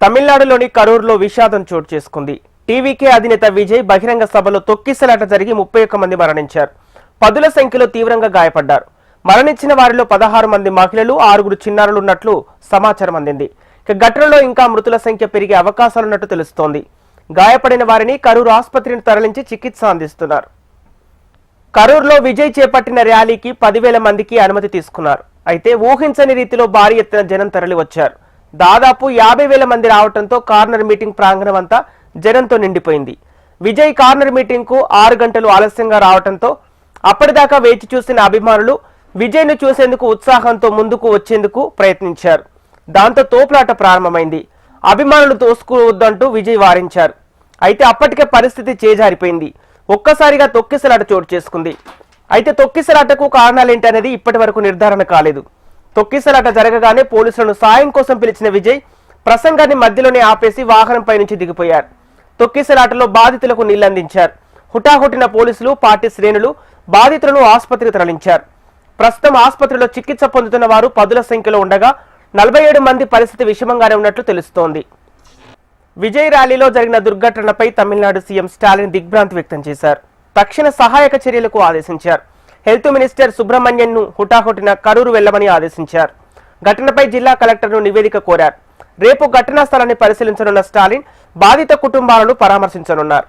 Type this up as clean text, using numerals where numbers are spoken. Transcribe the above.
తమిళనాడులోని కరూరులో విషాదం చోటు చేసుకుంది. టీవీకే అధినేత విజయ్ బహిరంగ సభలో తొక్కిసలాట జరిగి 31 మంది మరణించారు. పదుల సంఖ్యలో తీవ్రంగా గాయపడ్డారు. మరణించిన వారిలో 16 మంది మహిళలు, 6 చిన్నారులు ఉన్నట్లు సమాచారం అందింది. ఘటనలో ఇంకా మృతుల సంఖ్య పెరిగే అవకాశాలున్నట్టు తెలుస్తోంది. గాయపడిన వారిని కరూరు ఆసుపత్రిని తరలించి చికిత్స అందిస్తున్నారు. కరూరులో విజయ్ చేపట్టిన ర్యాలీకి 10,000 మందికి అనుమతి తీసుకున్నారు. అయితే ఊహించని రీతిలో భారీ ఎత్తున జనం తరలి వచ్చారు. దాదాపు 50,000 మంది రావడంతో కార్నర్ మీటింగ్ ప్రాంగణం అంతా జనంతో నిండిపోయింది. విజయ్ కార్నర్ మీటింగ్ కు 6 గంటలు ఆలస్యంగా రావడంతో అప్పటిదాకా వేచి చూసిన అభిమానులు విజయ్ను చూసేందుకు ఉత్సాహంతో ముందుకు వచ్చేందుకు ప్రయత్నించారు. దాంతో తోపులాట ప్రారంభమైంది. అభిమానులు తోసుకోవద్దంటూ విజయ్ వారించారు. అయితే అప్పటికే పరిస్థితి చేజారిపోయింది. ఒక్కసారిగా తొక్కిసలాట చోటు చేసుకుంది. అయితే తొక్కిసలాటకు కారణాలేంటనేది ఇప్పటి వరకు నిర్ధారణ కాలేదు. తొక్కిసలాట జరగగానే పోలీసులను సాయం కోసం పిలిచిన విజయ్ ప్రసంగాన్ని మధ్యలోనే ఆపేసి వాహనంపై నుంచి దిగిపోయారు. తొక్కిసలాటలో బాధితులకు నీళ్లందించారు. హుటాహుటిన పోలీసులు, పార్టీ శ్రేణులు బాధితులను ఆసుపత్రికి తరలించారు. ప్రస్తుతం ఆసుపత్రిలో చికిత్స పొందుతున్న వారు పదుల సంఖ్యలో ఉండగా 47 మంది పరిస్థితి విషమంగానే ఉన్నట్లు తెలుస్తోంది. విజయ్ ర్యాలీలో జరిగిన దుర్ఘటనపై తమిళనాడు సీఎం స్టాలిన్ దిగ్భ్రాంతి వ్యక్తం చేశారు. తక్షణ సహాయక చర్యలకు ఆదేశించారు. హెల్త్ మినిస్టర్ సుబ్రహ్మణ్యన్ను హుటాహుటిన కరూరు వెళ్లమని ఆదేశించారు. ఘటనపై జిల్లా కలెక్టర్ను నివేదిక కోరారు. రేపు ఘటనా స్థలాన్ని పరిశీలించనున్న స్టాలిన్ బాధిత కుటుంబాలను పరామర్శించనున్నారు.